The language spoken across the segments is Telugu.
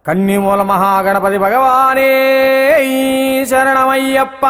కన్నిమూల మహాగణపతి భగవానే శరణమయ్యప్ప.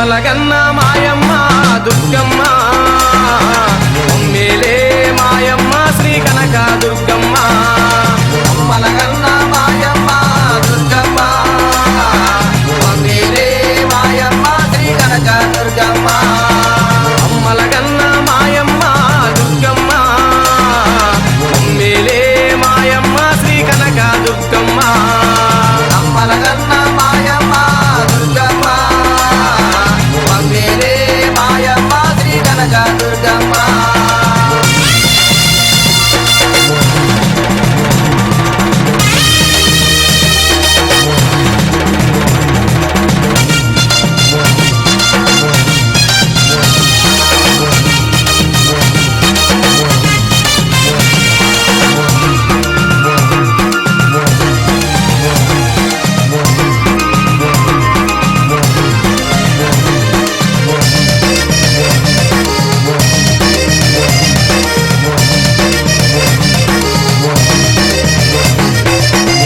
అమ్మలగన్న మాయమ్మ దుర్గమ్మ అమ్మేలే మాయమ్మ శ్రీ కనక దుర్గమ్మ అమ్మలగన్న మాయమ్మ దుర్గమ్మ అమ్మేలే మాయమ్మ శ్రీ కనక దుర్గమ్మ అమ్మలగన్న మాయమ్మ దుర్గమ్మ అమ్మేలే మాయమ్మ శ్రీ కనక దుర్గమ్మ అమ్మలగన్న మాయమ్మ దుర్గమ్మ అమ్మేలే మాయమ్మ శ్రీ కనక దుర్గమ్మ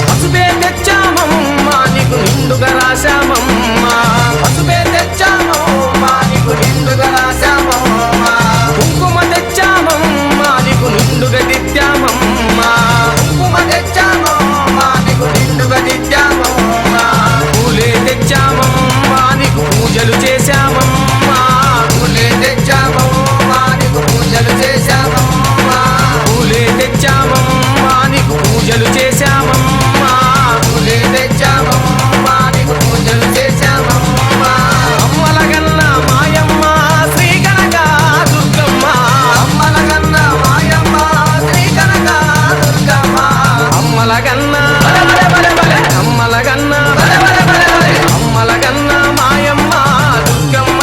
పసుపే తెచ్చామమ్మా నీకు నిండుగా రాశామమ్మా పసుపే తెచ్చామమ్మా నీకు నిండుగా రాశామమ్మా కుంకుమ తెచ్చామమ్మా నీకు నిండుగా దిద్దామమ్మా కుంకుమ తెచ్చామమ్మా నీకు నిండుగా దిద్దామమ్మా పూలే తెచ్చామమ్మా నీకు పూజలు చేశామమ్మా పూలే తెచ్చామమ్మా నీకు పూజలు చేశామమ్మా పూలే తెచ్చామమ్మా నీకు పూజలు చేశామమ్మా పూలే తెచ్చామమ్మా నీకు పూజలు చేశామమ్మా అమ్మలగన్న మాయమ్మ శ్రీ కనక దుర్గమ్మ అమ్మలగన్న మాయమ్మ శ్రీ కనక దుర్గమ్మ అమ్మలగన్న అమ్మలగన్న అమ్మలగన్న మాయమ్మ దుర్గమ్మ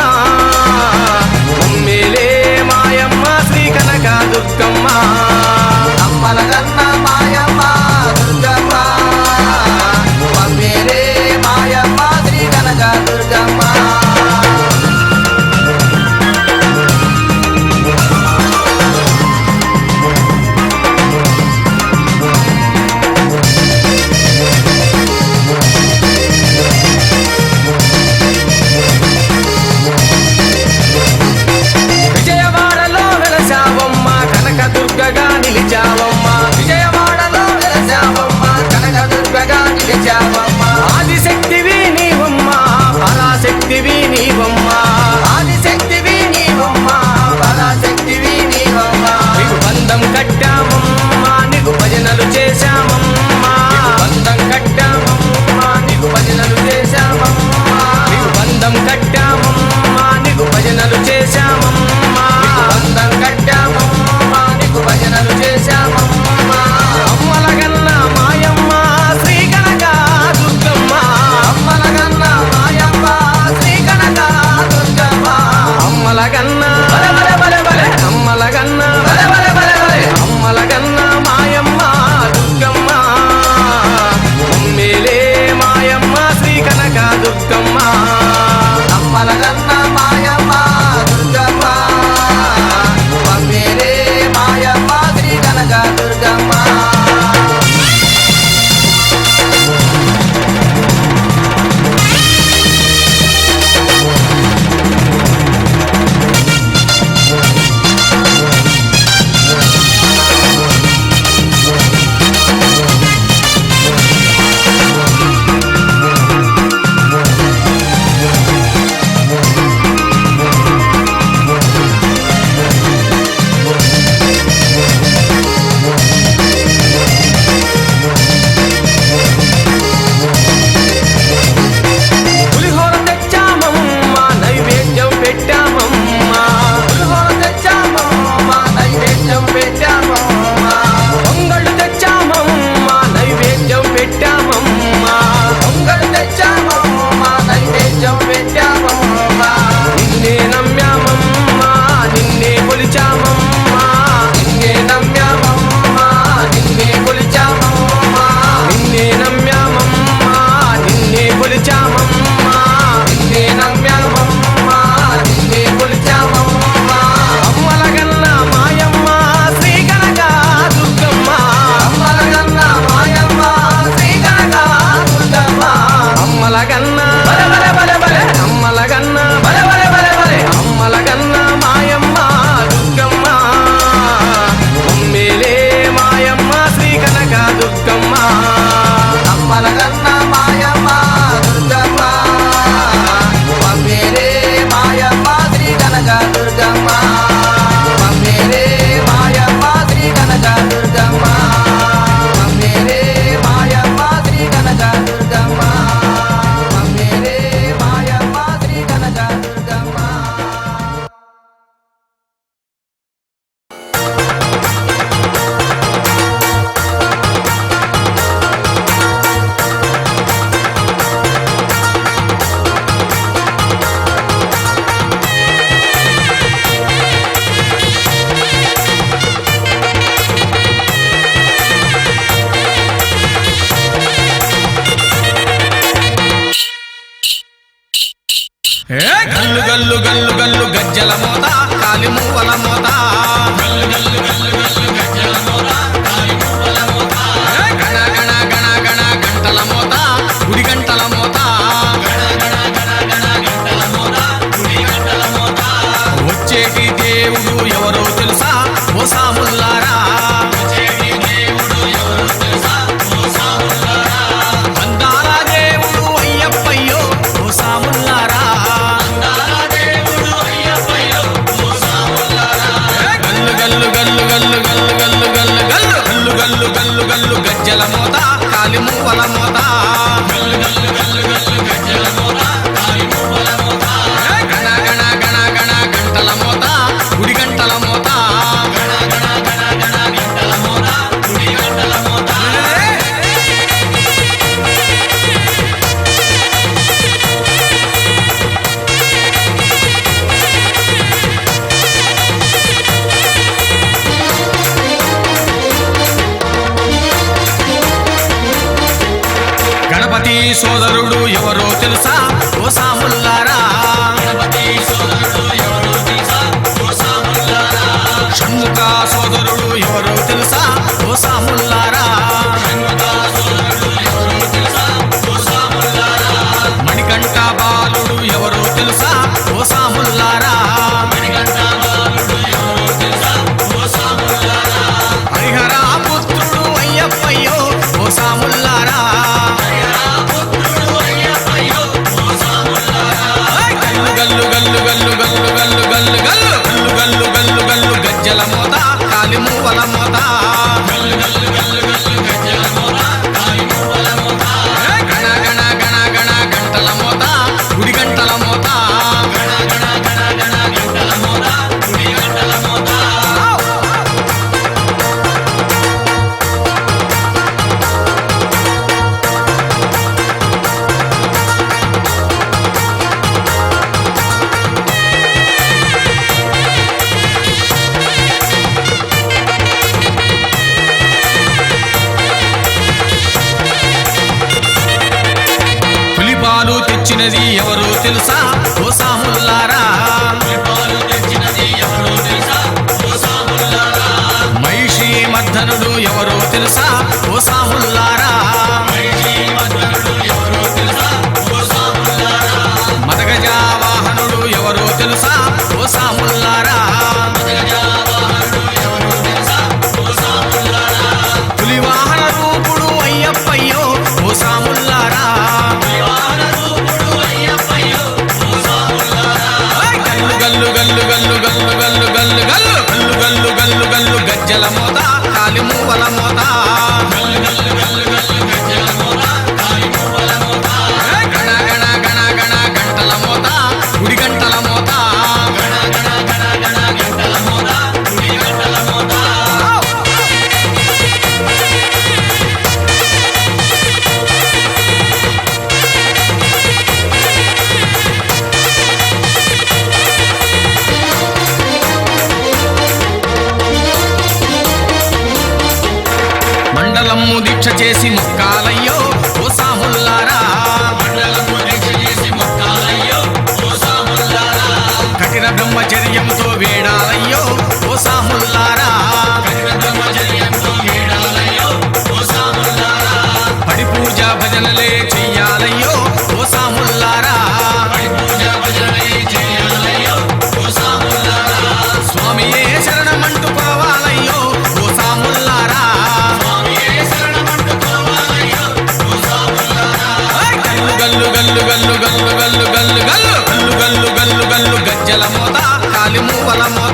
గల్లు గల్లు గల్లు గల్లు గజ్జల మోత కాలి మూవల మోత గణ గణ గణ గణ గంటల మోత గుడి గంటల మోత వచ్చేటి దేవుడు ఎవరో తెలుసా ఓ సాముల్లారా అందాల దేవుడు అయ్యప్పయ్యో ఓ సాముల్లారా గల్లు గల్లు గల్లు గల్లు గల్లు గల్లు గల్లు గల్లు గల్లు గల్లు గల్లు గల్లు గజ్జల మోత కాలి మూవల మోత గణ గణ గణ గణ గంటల మోత గుడి గంటల మోత గణపతి సోదరుడు ఎవరో తెలుసా ఓ సాముల్లారా షణ్ముఖ సోదరుడు ఎవరో తెలుసా ఓ సాముల్లారా మణికంఠ బాలుడు ఎవరో తెలుసా ఓ సాముల్లారా హరిహర పుత్రుడు అయ్యప్పయ్యో ఓ సాముల్లారా గల్లు గల్లు గల్లు గల్లు గల్లు గల్లు గల్లు గల్లు గల్లు గల్లు గల్లు గజ్జల మోత కాలి మూవల మోత గణ గణ గణ గణ గంటల మోత గుడి గంటల మోత పులిపాలు తెచ్చినది ఎవరో తెలుసా ఓ సాముల్లారా మహిషి మర్దనుడు ఎవరో తెలుసా ఓ సాముల్లారా మదగజ వాహనుడు ఎవరో తెలుసా ఓ సాముల్లారా పులి వాహన రూపుడు అయ్యప్పయ్యో ఓ సాముల్లారా గల్లు గల్లు గల్లు గల్లు గల్లు గల్లు గల్లు గల్లు గల్లు గల్లు గల్లు గజ్జల మోత కాలి మూవల మోత గణ గణ గణ గణ గంటల మోత గుడి గంటల మోత మండలము దీక్ష చేసి మొక్కాలయ్యో ఓ సాముల్లారా కఠిన బ్రహ్మచర్యంతో వేడాలయ్యో ఓ సాముల్లారా పడి పూజ భజనలే చెయ్యాలయ్యో ఓ సాముల్లారా స్వామియే శరణమంటూ పోవాలయ్యో ఓ సాముల్లారా గల్లు గల్లు గల్లు గల్లు గల్లు గల్లు గల్లు గల్లు గల్లు గల్లు గల్లు గజ్జల మోత కాలి మూవల మోత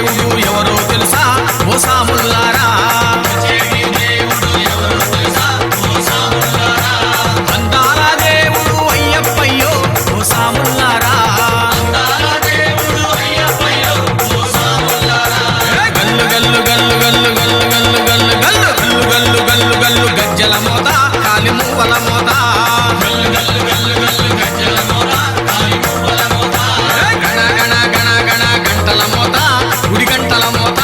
దేవుడు ఎవరో తెలుసా ఓ సాములారా అందాల దేవుడు అయ్యప్పయ్యో ఓ సాములారా గల్లు గల్లు గల్లు గల్లు గల్లు గల్లు గల్లు గల్లు గల్లు గల్లు గల్లు గల్లు గజ్జల మోత కాలి మువ్వల మోత గణ గణ గణ గణ గంటల మోత గుడి గంటల మోత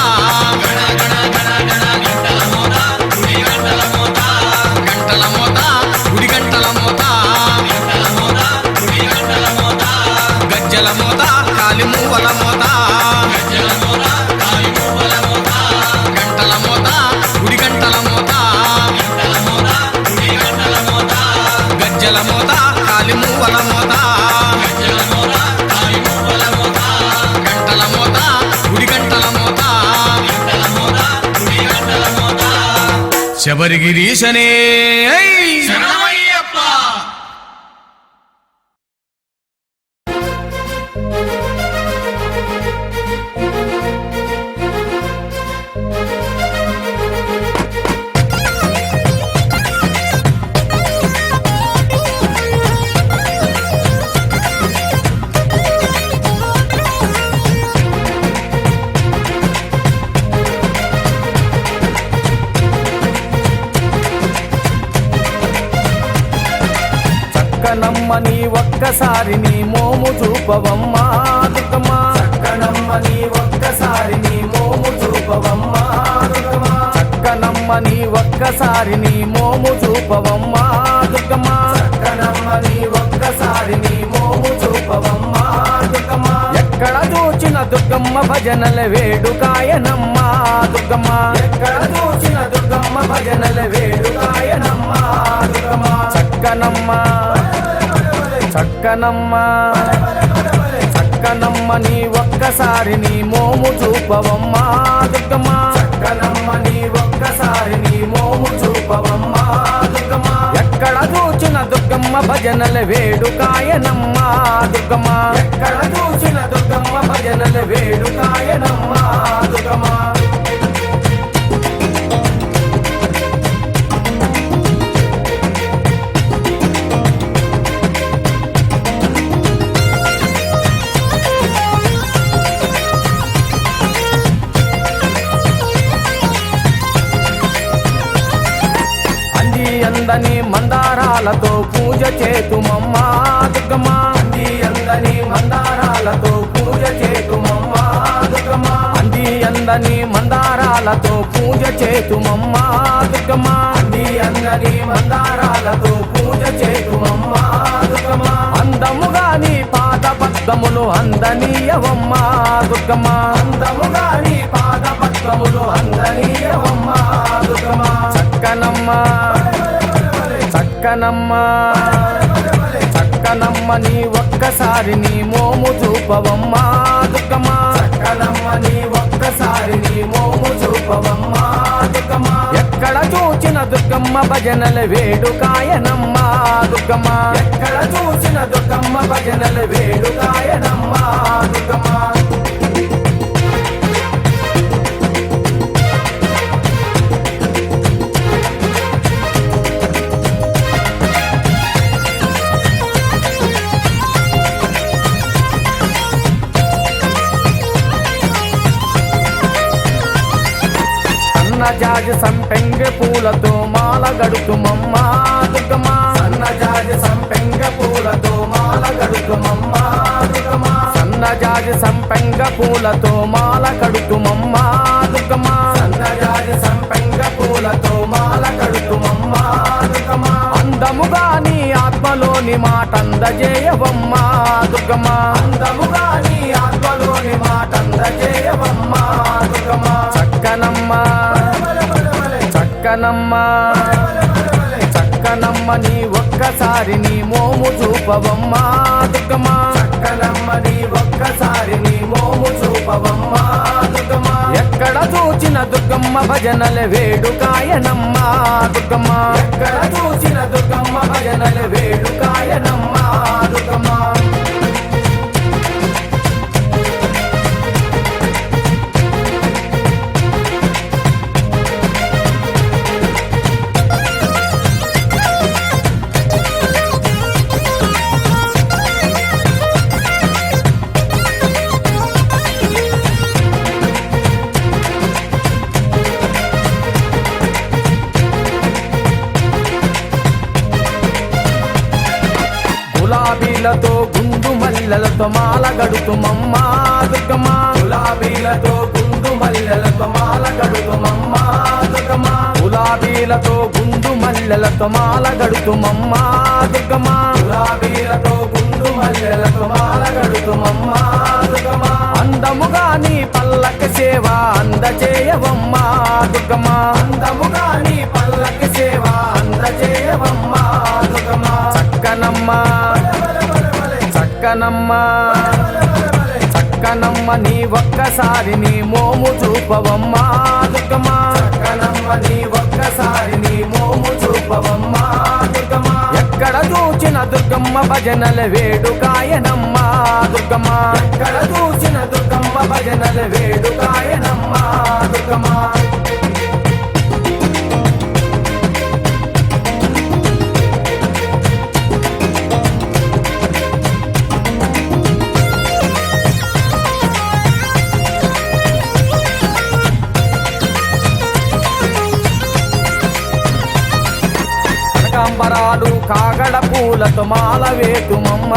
గంటల మోత గుడి గంటల మోత గజ్జల మోత కాలి మువ్వల మోత గంటల మోత గుడి గంటల మోత గజ్జల మోత కాలి మువ్వల మోత గంటల మోత గుడి గంటల మోత శబరిగిరీశనే శరణమయ్యప్ప. చక్కనమ్మ నీ ఒక్కసారి నీ మోము చూపవమ్మా దుర్గమ్మ చక్కనమ్మ నీ ఒక్కసారి నీ మోము చూపవమ్మా దుర్గమ్మ చక్కనమ్మ నీ ఒక్కసారి నీ మోము చూపవమ్మా దుర్గమ్మ చక్కనమ్మ నీ ఒక్కసారి నీ మోము చూపవమ్మా దుర్గమ్మ ఎక్కడ చూచిన దుర్గమ్మ భజనల వేడుకాయనమ్మ దుర్గమ్మ ఎక్కడ చూచిన దుర్గమ్మ భజనల వేడుకాయనమ్మ దుర్గమ్మ చక్కనమ్మ చక్కనమ్మ చక్కనమ్మ నీ ఒక్కసారి నీ మోము చూపవమ్మా దుర్గమ్మ చక్కనమ్మ నీ ఒక్కసారి నీ మోము చూపవమ్మా దుర్గమ్మ ఎక్కడ చూచిన దుర్గమ్మ భజనల వేడుకాయనమ్మ దుర్గమ్మ ఎక్కడ చూచిన దుర్గమ్మ భజనల వేడుకాయనమ్మ దుర్గమ్మ అందని మందారాలతో పూజ చేతుమమ్మ దుర్గమ్మ అంది అందని మందారాలతో పూజ చేతుమమ్మ దుర్గమ్మ అంది అందని మందారాలతో పూజ చేతుమమ్మ దుర్గమ్మ అంది అందని మందారాలతో పూజ చేతుమమ్మ దుర్గమ్మ అందముగా నీ పాద పద్మములు అందనీయవమ్మ దుర్గమ్మ అందముగా నీ పాద పద్మములు అందనీయవమ్మ దుర్గమ్మ చక్కనమ్మ చక్కనమ్మ చక్కనమ్మ నీ ఒక్కసారి నీ మోము చూపవమ్మ దుర్గమ్మ చక్కనమ్మ నీ ఒక్కసారి నీ మోము చూపవమ్మ దుర్గమ్మ ఎక్కడ చూచిన దుర్గమ్మ భజనల వేడుకాయనమ్మ దుర్గమ్మ ఎక్కడ చూసిన దుర్గమ్మ భజనల వేడుకాయనమ్మ దుర్గమ్మ సన్నజాజి సంపెంగ పూలతో మాల గడుతుమమ్మ దుర్గమ్మ సన్నజాజి సంపెంగ పూలతో మాల గడుతుమమ్మ దుర్గమ్మ సన్నజాజి సంపెంగ పూలతో మాల కడుతుమమ్మ దుర్గమ్మ సన్నజాజి సంపెంగ పూలతో మాల కడుతుమమ్మ దుర్గమ్మ అందముగా నీ ఆత్మలోని మాటందజేయవమ్మ దుర్గమ్మ అందముగా నీ ఆత్మలోని మాటందజేయవమ్మ దుర్గమ్మ చక్కనమ్మ చక్కనమ్మ చక్కనమ్మ నీ ఒక్కసారి నీ మోము చూపవమ్మ దుర్గమ్మ చక్కనమ్మ నీ ఒక్కసారి నీ మోము చూపవమ్మ దుర్గమ్మ ఎక్కడ చూచిన దుర్గమ్మ భజనల వేడుకాయనమ్మ దుర్గమ్మ ఎక్కడ చూచిన దుర్గమ్మ భజనల వేడుకాయనమ్మ దుర్గమ్మ గులాబీలతో గుండు మల్లెలతో మాల గడుతుమమ్మ దుర్గమ్మ గులాబీలతో గుండు మల్లెలతో మాల గడుతుమమ్మ దుర్గమ్మ గులాబీలతో గుండు మల్లెలతో మాల గడుతుమమ్మ దుర్గమ్మ గులాబీలతో గుండు మల్లెలతో మాల గడుతుమమ్మ దుర్గమ్మ అందముగా నీ పల్లకి సేవ అందచేయవమ్మ దుర్గమ్మ అందముగా నీ పల్లకి సేవ అందచేయవమ్మ దుర్గమ్మ చక్కనమ్మ చక్కనమ్మ చక్కనమ్మ నీ ఒక్కసారి నీ మోము చూపవమ్మ దుర్గమ్మ చక్కనమ్మ నీ ఒక్కసారి నీ మోము చూపవమ్మ దుర్గమ్మ ఎక్కడ చూచిన దుర్గమ్మ భజనల వేడుకాయనమ్మ దుర్గమ్మ ఎక్కడ చూచిన దుర్గమ్మ భజనల వేడుకాయనమ్మ దుర్గమ్మ కనకాంబరాలు కాగడ పూలతో మాల వేతుమమ్మ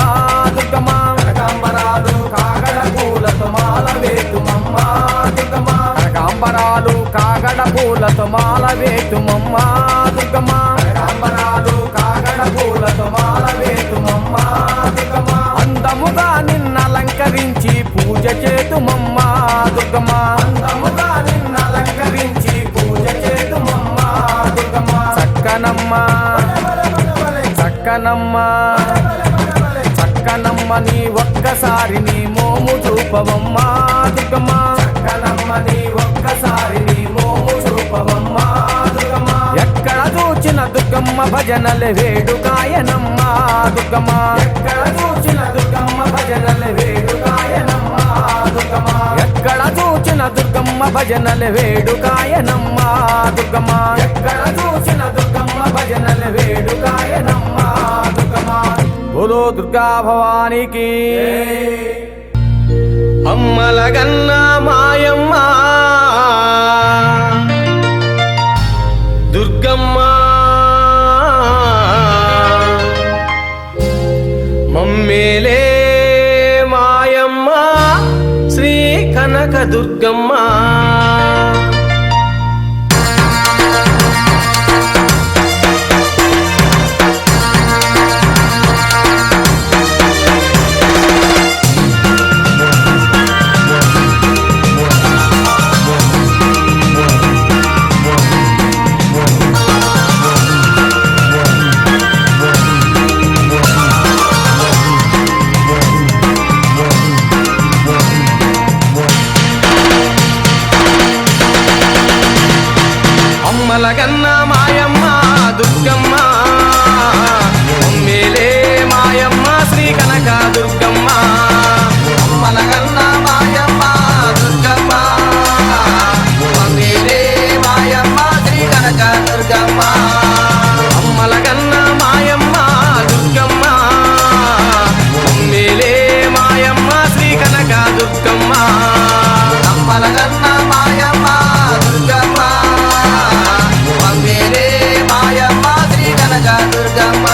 దుర్గమ్మ కనకాంబరాలు కాగడ పూలతో మాల వేతుమమ్మ దుర్గమ్మ కనకాంబరాలు కాగడ పూలతో మాల వేతుమమ్మ దుర్గమ్మ కనకాంబరాలు కాగడ పూలతో మాల వేతుమమ్మ దుర్గమ్మ అందముగా నిన్నలంకరించి పూజ చేతుమమ్మ దుర్గమ్మ అందముగా నిన్నలంకరించి పూజ చేతుమమ్మ దుర్గమ్మ చక్కనమ్మ చక్కనమ్మ చక్కనమ్మ నీ ఒక్కసారి నీ మోము చూపవమ్మ దుర్గమ్మ చక్కనమ్మ నీ ఒక్కసారి నీ మోము చూపవమ్మ దుర్గమ్మ ఎక్కడ చూచిన దుర్గమ్మ భజనల వేడుకాయనమ్మ దుర్గమ్మ ఎక్కడ చూచిన దుర్గమ్మ భజనల వేడుకాయనమ్మ దుర్గమ్మ ఎక్కడ చూచిన దుర్గమ్మ భజనల వేడుకాయనమ్మ దుర్గమ్మ ఎక్కడ చూచిన దుర్గమ్మ భజనల వేడుకాయనమ్మ దుర్గమ్మ బోలో దుర్గా భవానికి అమ్మలగన్న మాయమ్మ దుర్గమ్మ మమ్మేలే మాయమ్మ శ్రీ కనక దుర్గమ్మ అమ్మలగన్న మాయమ్మ దుర్గమ్మ మమ్మేలే మాయమ్మ శ్రీ కనక దుర్గమ్మ అమ్మలగన్న మాయమ్మ దుర్గమ్మ మమ్మేలే మాయమ్మ శ్రీ కనక దుర్గమ్మ అమ్మలగన్న మాయమ్మ దుర్గమ్మ మమ్మేలే మాయమ్మ శ్రీ కనక దుర్గమ్మ అమ్మలగన్న మాయమ్మ దుర్గమ్మ మమ్మేలే మాయమ్మ శ్రీ కనక దుర్గమ్మ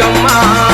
దుర్గమ్మ